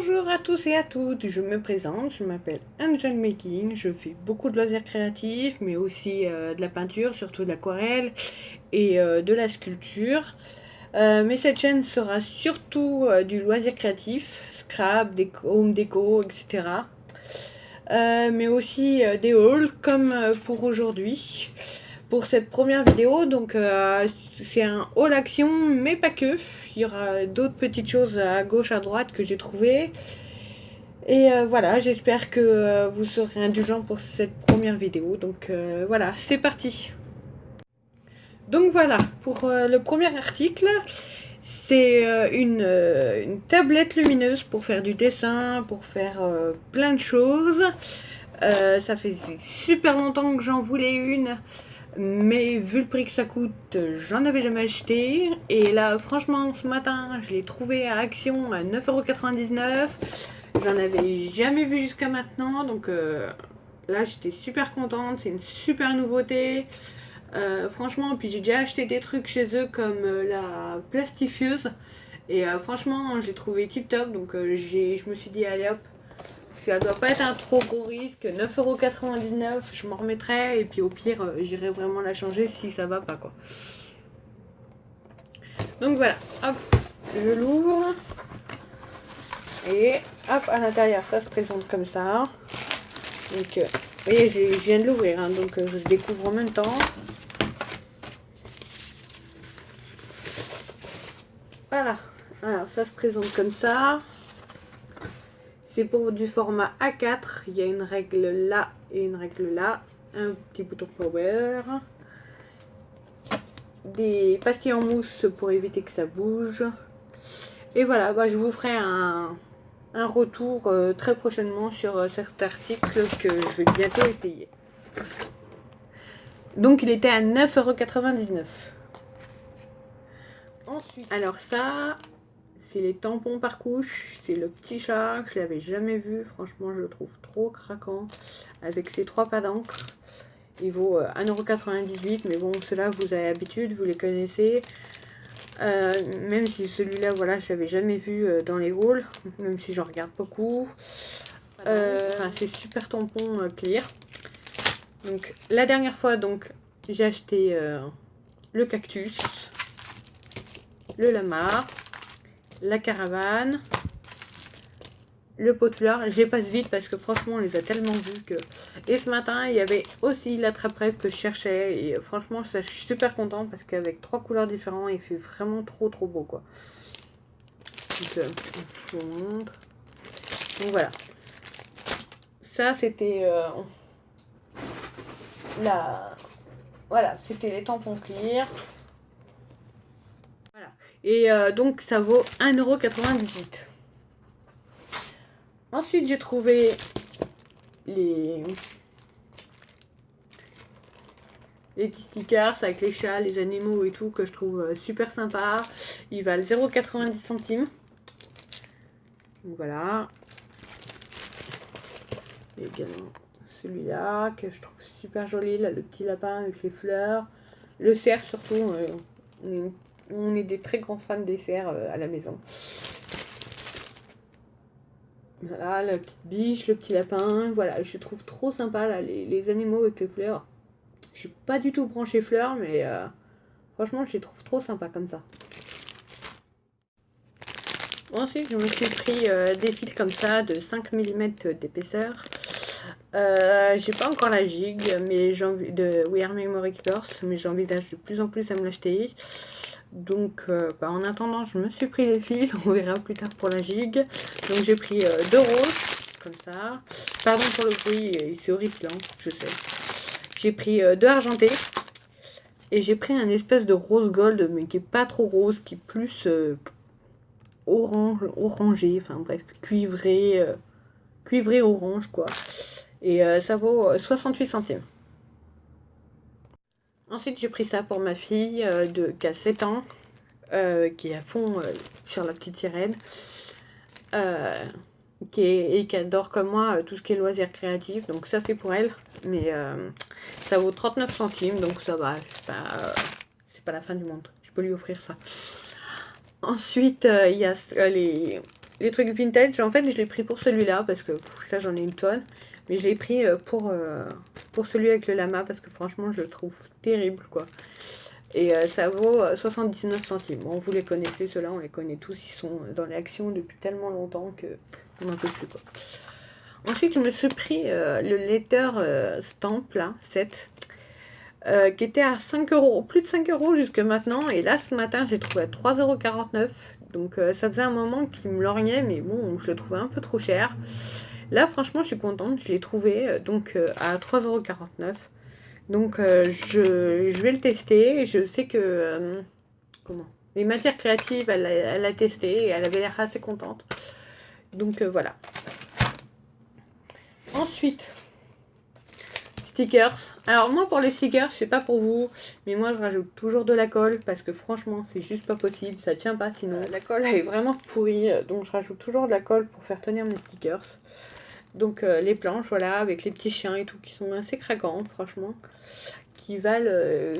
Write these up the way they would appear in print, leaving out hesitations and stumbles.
Bonjour à tous et à toutes, je me présente, je m'appelle Angel Making, je fais beaucoup de loisirs créatifs, mais aussi de la peinture, surtout de l'aquarelle et de la sculpture. Mais cette chaîne sera surtout du loisir créatif, scrap, home déco, etc. Mais aussi des hauls comme pour aujourd'hui. Pour cette première vidéo, donc c'est un haul action, mais pas que. Il y aura d'autres petites choses à gauche, à droite que j'ai trouvées. Et voilà, j'espère que vous serez indulgents pour cette première vidéo. Donc voilà, c'est parti. Donc voilà, pour le premier article, c'est une tablette lumineuse pour faire du dessin, pour faire plein de choses. Ça fait super longtemps que j'en voulais une. Mais vu le prix que ça coûte, j'en avais jamais acheté. Et là, franchement, ce matin, je l'ai trouvé à Action à 9,99 €. J'en avais jamais vu jusqu'à maintenant. Donc là, j'étais super contente. C'est une super nouveauté. Franchement, puis j'ai déjà acheté des trucs chez eux comme la plastifieuse. Et franchement, j'ai trouvé tip top. Donc je me suis dit, allez hop, ça doit pas être un trop gros risque. 9,99 €, je m'en remettrai. Et puis au pire, j'irai vraiment la changer si ça va pas, quoi. Donc voilà, hop, je l'ouvre. Et hop, à l'intérieur, ça se présente comme ça. Donc, vous voyez, je viens de l'ouvrir, hein, donc je découvre en même temps. Voilà, alors ça se présente comme ça. C'est pour du format A4. Il y a une règle là et une règle là. Un petit bouton power. Des pastilles en mousse pour éviter que ça bouge. Et voilà, bah, je vous ferai un retour très prochainement sur cet article que je vais bientôt essayer. Donc il était à 9,99 €. Ensuite, alors ça, c'est les tampons par couche. C'est le petit chat, je l'avais jamais vu. Franchement, je le trouve trop craquant. Avec ses 3 pas d'encre. Il vaut 1,98 €. Mais bon, ceux-là, vous avez l'habitude, vous les connaissez. Même si celui-là, voilà, je l'avais jamais vu dans les hauls. Même si j'en regarde beaucoup. C'est super tampon clear. Donc, la dernière fois, donc, j'ai acheté le cactus, le lama, la caravane, le pot de fleurs. Je les passe vite parce que franchement, on les a tellement vus que... Et ce matin, il y avait aussi l'attrape-rêve que je cherchais. Et franchement, je suis super contente parce qu'avec 3 couleurs différentes, il fait vraiment trop beau, quoi. Donc, je vous montre. Donc voilà. Ça, c'était voilà, c'était les tampons clear. Voilà. Et donc, ça vaut 1,98 €. Ensuite, j'ai trouvé les petits stickers avec les chats, les animaux et tout que je trouve super sympa. Ils valent 0,90 €. Donc voilà. Et également celui-là que je trouve super joli, là, le petit lapin avec les fleurs. Le cerf surtout, on est des très grands fans des cerfs à la maison. Voilà, la petite biche, le petit lapin. Voilà, je trouve trop sympa là, les animaux avec les fleurs. Je suis pas du tout branchée fleurs, mais franchement, je les trouve trop sympa comme ça. Ensuite, je me suis pris des fils comme ça de 5 mm d'épaisseur. J'ai pas encore la gigue, mais j'ai envie de We Are Memory Keepers, mais j'envisage de plus en plus à me l'acheter. Donc, en attendant, je me suis pris les fils. On verra plus tard pour la gigue. Donc, j'ai pris 2 roses, comme ça. Pardon pour le bruit, c'est horripilant, je sais. J'ai pris 2 argentés. Et j'ai pris un espèce de rose gold, mais qui est pas trop rose, qui est plus orangé, enfin bref, cuivré orange, quoi. Et ça vaut 68 centimes. Ensuite, j'ai pris ça pour ma fille qui a 7 ans, qui est à fond sur la petite sirène, et qui adore comme moi tout ce qui est loisirs créatifs. Donc ça, c'est pour elle, mais ça vaut 39 centimes, donc ça va, c'est pas la fin du monde. Je peux lui offrir ça. Ensuite, il y a les trucs vintage, en fait je l'ai pris pour celui-là parce que ça j'en ai une tonne. Mais je l'ai pris pour celui avec le lama parce que franchement je le trouve terrible quoi. Et ça vaut 79 centimes. Bon, vous les connaissez, ceux-là on les connaît tous, ils sont dans les actions depuis tellement longtemps que on n'en peut plus quoi. Ensuite je me suis pris le letter stamp là, 7. Qui était à 5 euros, plus de 5 euros jusque maintenant. Et là, ce matin, j'ai trouvé à 3,49 €. Donc, ça faisait un moment qu'il me lorgnait, mais bon, je le trouvais un peu trop cher. Là, franchement, je suis contente. Je l'ai trouvé à 3,49 €. Donc, je vais le tester. Je sais que... comment les matières créatives, elle a testé et elle avait l'air assez contente. Donc, voilà. Ensuite... stickers. Alors moi pour les stickers, je sais pas pour vous, mais moi je rajoute toujours de la colle parce que franchement c'est juste pas possible, ça tient pas sinon. La colle elle est vraiment pourrie, donc je rajoute toujours de la colle pour faire tenir mes stickers. Donc les planches voilà avec les petits chiens et tout qui sont assez craquants franchement, qui valent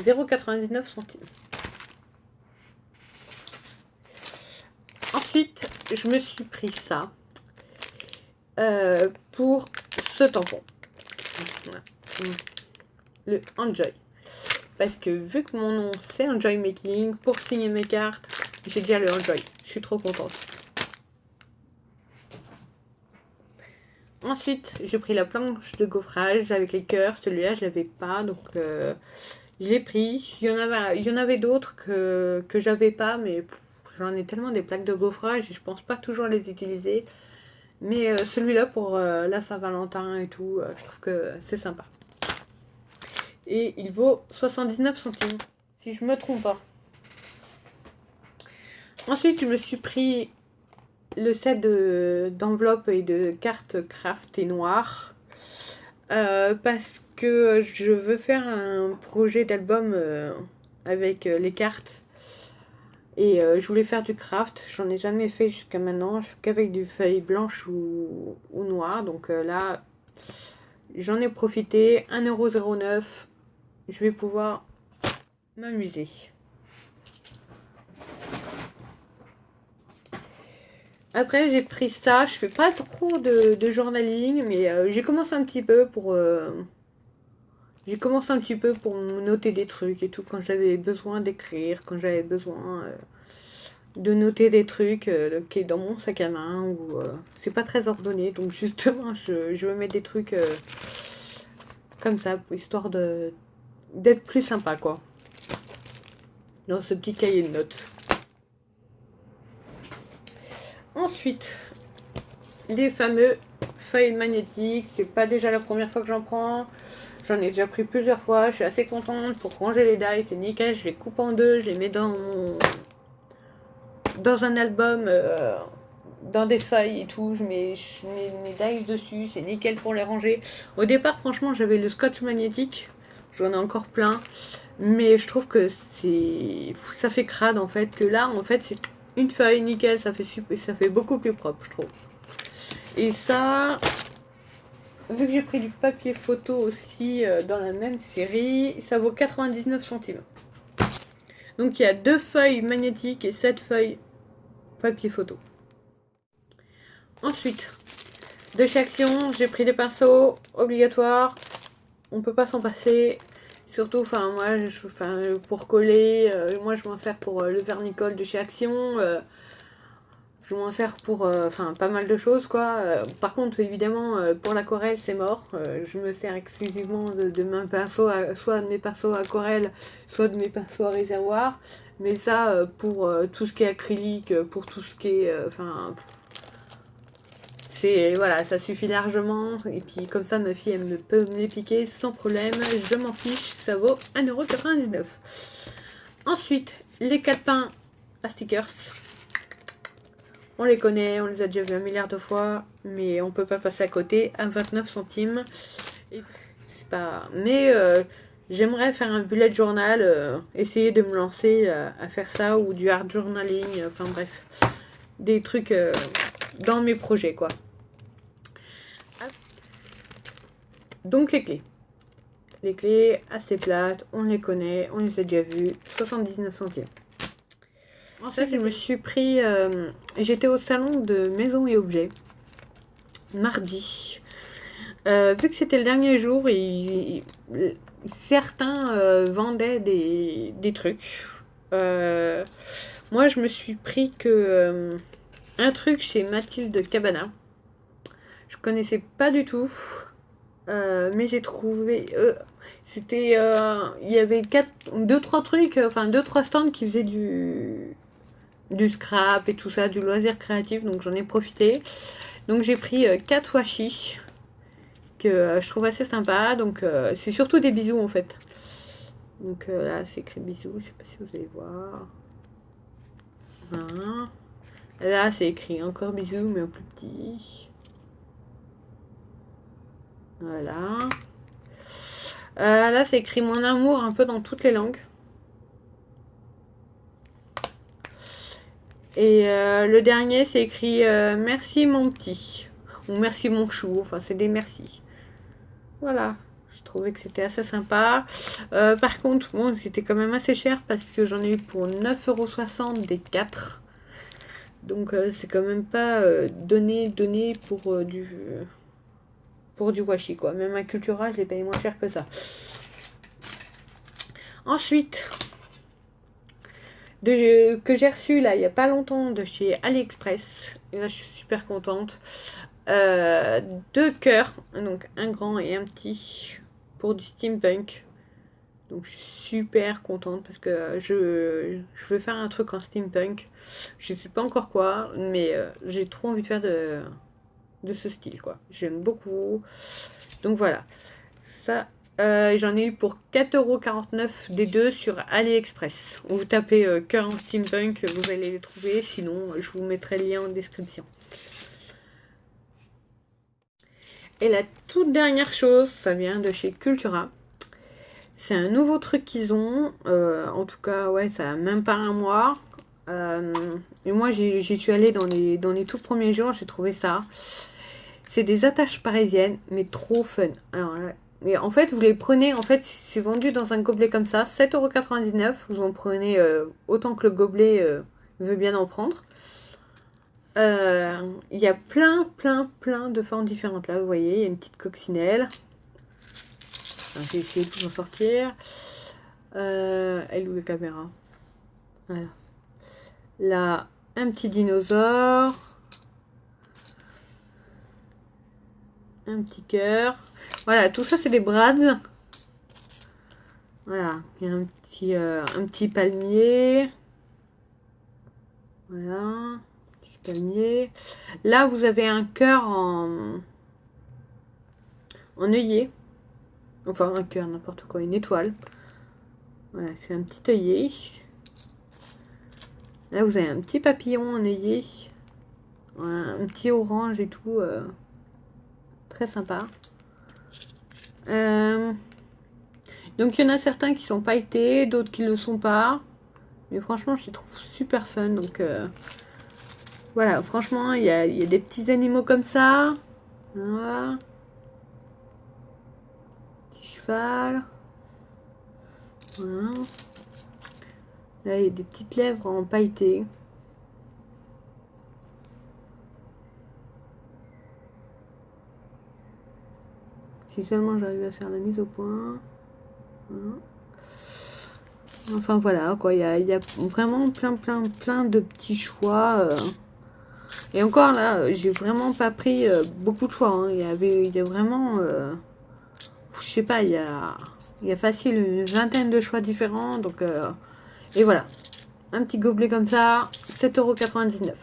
0,99 €. Ensuite je me suis pris ça pour ce tampon. Voilà. Le Enjoy. Parce que vu que mon nom c'est Enjoy Making, pour signer mes cartes, j'ai déjà le Enjoy. Je suis trop contente. Ensuite, j'ai pris la planche de gaufrage avec les cœurs. Celui-là, je l'avais pas, donc je l'ai pris. Il y en avait d'autres que j'avais pas, mais j'en ai tellement des plaques de gaufrage et je pense pas toujours les utiliser. Mais celui-là pour la Saint-Valentin et tout, je trouve que c'est sympa. Et il vaut 79 centimes, si je me trompe pas. Ensuite, je me suis pris le set d'enveloppes et de cartes craft et noires. Parce que je veux faire un projet d'album avec les cartes. Et je voulais faire du craft. J'en ai jamais fait jusqu'à maintenant. Je fais qu'avec des feuilles blanches ou noires. Donc là, j'en ai profité. 1,09 €. Je vais pouvoir m'amuser. Après, j'ai pris ça. Je fais pas trop de journaling, mais j'ai commencé un petit peu pour... j'ai commencé un petit peu pour noter des trucs et tout quand j'avais besoin d'écrire, quand j'avais besoin de noter des trucs qui est dans mon sac à main ou c'est pas très ordonné. Donc justement, je vais mettre des trucs comme ça, histoire d'être plus sympa quoi. Dans ce petit cahier de notes. Ensuite, les fameux feuilles magnétiques. C'est pas déjà la première fois que j'en prends. J'en ai déjà pris plusieurs fois. Je suis assez contente pour ranger les die. C'est nickel. Je les coupe en deux. Je les mets dans un album, dans des feuilles et tout. Je mets mes die dessus. C'est nickel pour les ranger. Au départ, franchement, j'avais le scotch magnétique. J'en ai encore plein. Mais je trouve que ça fait crade en fait. Que là, en fait, c'est une feuille nickel. Ça fait beaucoup plus propre, je trouve. Et ça, vu que j'ai pris du papier photo aussi dans la même série, ça vaut 99 centimes. Donc il y a 2 feuilles magnétiques et 7 feuilles papier photo. Ensuite, de chez Action, j'ai pris des pinceaux obligatoires. On peut pas s'en passer. Surtout, moi, pour coller, moi je m'en sers pour le vernicole de chez Action. Je m'en sers pour pas mal de choses quoi. Par contre évidemment pour l'aquarelle c'est mort. Je me sers exclusivement de mes pinceaux, soit de mes pinceaux aquarelle, soit de mes pinceaux à réservoir. Mais ça pour tout ce qui est acrylique, pour tout ce qui est... c'est voilà, ça suffit largement. Et puis comme ça ma fille elle peut me les piquer sans problème. Je m'en fiche, ça vaut 1,99 €. Ensuite, les 4 pains à stickers. On les connaît, on les a déjà vus 1 milliard de fois, mais on peut pas passer à côté à 29 centimes. Et c'est pas... Mais j'aimerais faire un bullet journal, essayer de me lancer à faire ça, ou du hard journaling, enfin bref, des trucs dans mes projets quoi. Donc les clés. Les clés assez plates, on les connaît, on les a déjà vues, 79 centimes. En fait, je me suis pris... j'étais au salon de Maison et Objets, mardi. Vu que c'était le dernier jour, certains vendaient des trucs. Moi, je me suis pris que un truc chez Mathilde Cabana. Je connaissais pas du tout. Mais j'ai trouvé. C'était. Il y avait deux, trois trucs, enfin deux, trois stands qui faisaient du scrap et tout ça, du loisir créatif, donc j'en ai profité. Donc j'ai pris 4 washi que je trouve assez sympa. Donc c'est surtout des bisous en fait. Donc là c'est écrit bisous, je sais pas si vous allez voir. Voilà. Là c'est écrit encore bisous mais en plus petit. Voilà. Là c'est écrit mon amour un peu dans toutes les langues. Et le dernier c'est écrit merci mon petit. Ou merci mon chou, enfin c'est des merci. Voilà, je trouvais que c'était assez sympa. Par contre, bon, c'était quand même assez cher parce que j'en ai eu pour 9,60 € des 4. Donc c'est quand même pas donné pour du washi quoi. Même à Cultura, je l'ai payé moins cher que ça. Ensuite, que j'ai reçu là il y a pas longtemps de chez AliExpress. Et là je suis super contente. Deux cœurs, donc un grand et un petit pour du steampunk. Donc je suis super contente parce que je veux faire un truc en steampunk. Je sais pas encore quoi, mais j'ai trop envie de faire de ce style quoi. J'aime beaucoup. Donc voilà. Ça, j'en ai eu pour 4,49 € des deux sur AliExpress. Vous tapez cœur en steampunk, vous allez les trouver. Sinon, je vous mettrai le lien en description. Et la toute dernière chose, ça vient de chez Cultura. C'est un nouveau truc qu'ils ont. En tout cas, ouais, ça a même pas un mois. Et moi, j'y suis allée dans les tout premiers jours. J'ai trouvé ça. C'est des attaches parisiennes, mais trop fun. Alors, mais en fait, vous les prenez. En fait, c'est vendu dans un gobelet comme ça. 7,99 €. Vous en prenez autant que le gobelet veut bien en prendre. Il y a plein de formes différentes. Là, vous voyez, il y a une petite coccinelle. Enfin, j'ai essayé de vous en sortir. Elle est où la caméra? Voilà. Là, un petit dinosaure. Un petit cœur. Voilà, tout ça, c'est des brads. Voilà, il y a un petit palmier. Voilà, petit palmier. Là, vous avez un cœur en œillet. Enfin, un cœur, n'importe quoi, une étoile. Voilà, c'est un petit œillet. Là, vous avez un petit papillon en œillet. Un petit orange et tout. Très sympa. Donc, il y en a certains qui sont pailletés, d'autres qui ne le sont pas. Mais franchement, je les trouve super fun. Donc, voilà, franchement, il y a des petits animaux comme ça. Voilà. Petit cheval. Voilà. Là, il y a des petites lèvres en pailleté. Si seulement j'arrive à faire la mise au point. Voilà. Enfin voilà, quoi. Il y a vraiment plein de petits choix. Et encore là, j'ai vraiment pas pris beaucoup de choix. Hein. Il y a vraiment... je sais pas, il y a facile une vingtaine de choix différents. Donc, et voilà. Un petit gobelet comme ça, 7,99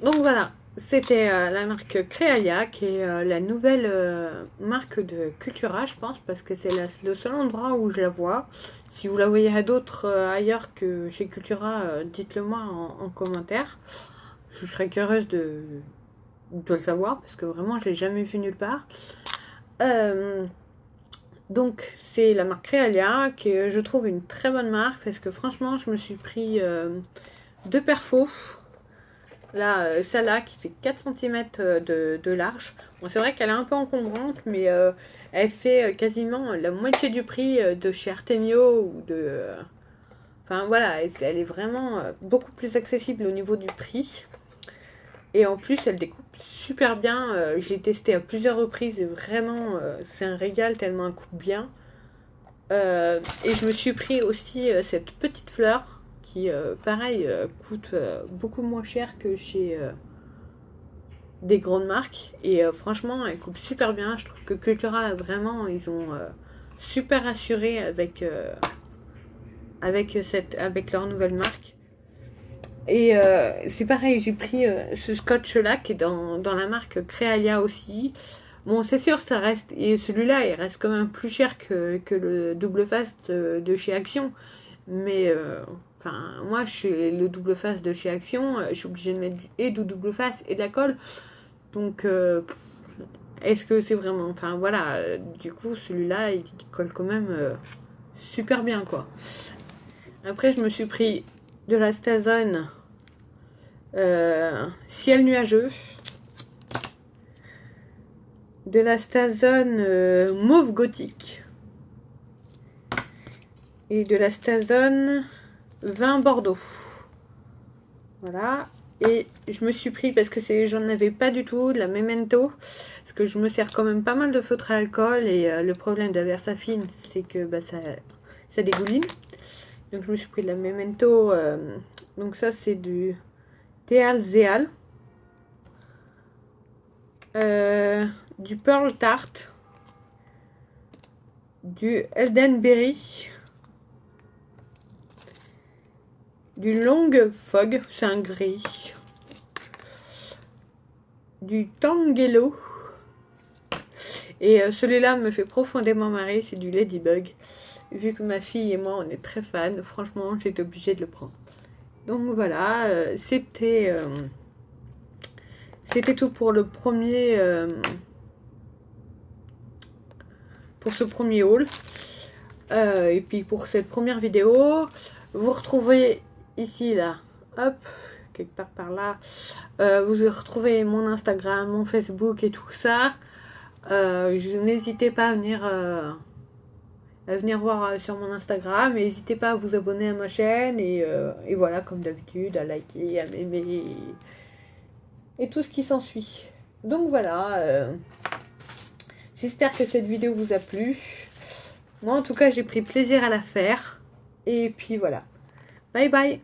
€. Donc voilà, c'était la marque Créalia, qui est la nouvelle marque de Cultura, je pense, parce que c'est le seul endroit où je la vois. Si vous la voyez à d'autres ailleurs que chez Cultura, dites-le moi en commentaire. Je serais curieuse de le savoir, parce que vraiment, je l'ai jamais vu nulle part. Donc, c'est la marque Créalia, qui est, je trouve, une très bonne marque, parce que franchement, je me suis pris deux paires faux. Là, celle-là qui fait 4 cm de large. Bon, c'est vrai qu'elle est un peu encombrante, mais elle fait quasiment la moitié du prix de chez Artemio ou Enfin voilà, elle est vraiment beaucoup plus accessible au niveau du prix. Et en plus, elle découpe super bien. Je l'ai testé à plusieurs reprises et vraiment, c'est un régal tellement elle coupe bien. Et je me suis pris aussi cette petite fleur qui, pareil, coûte beaucoup moins cher que chez des grandes marques. Et franchement, elle coupe super bien. Je trouve que Cultura, vraiment, ils ont super assuré avec leur nouvelle marque. Et c'est pareil, j'ai pris ce scotch là qui est dans la marque Crealia aussi. Bon, c'est sûr, ça reste. Et celui-là, il reste quand même plus cher que le double face de chez Action. Mais, enfin, moi, le double face de chez Action, je suis obligée de mettre du double face et de la colle. Donc, est-ce que c'est vraiment. Enfin, voilà, du coup, celui-là, il colle quand même super bien, quoi. Après, je me suis pris de la Stazone ciel nuageux, de la Stazone mauve gothique et de la Stazone vin bordeaux. Voilà. Et je me suis pris, parce que j'en avais pas du tout, de la Memento, parce que je me sers quand même pas mal de feutre à alcool, et le problème de la Versafine, c'est que ça dégouline. Donc je me suis pris de la Memento, donc ça c'est du Théal Zéal, du Pearl Tart, du Eldenberry, du Long Fog, c'est un gris, du Tangelo, et celui-là me fait profondément marrer, c'est du Ladybug. Vu que ma fille et moi on est très fans, franchement j'étais obligée de le prendre. Donc voilà, c'était tout pour le premier pour ce premier haul. Et puis pour cette première vidéo, vous retrouvez ici là, hop, quelque part par là, vous retrouvez mon Instagram, mon Facebook et tout ça. N'hésitez pas à venir voir sur mon Instagram, et n'hésitez pas à vous abonner à ma chaîne, et voilà, comme d'habitude, à liker, à m'aimer, et tout ce qui s'ensuit. Donc voilà, j'espère que cette vidéo vous a plu. Moi en tout cas j'ai pris plaisir à la faire, et puis voilà, bye bye.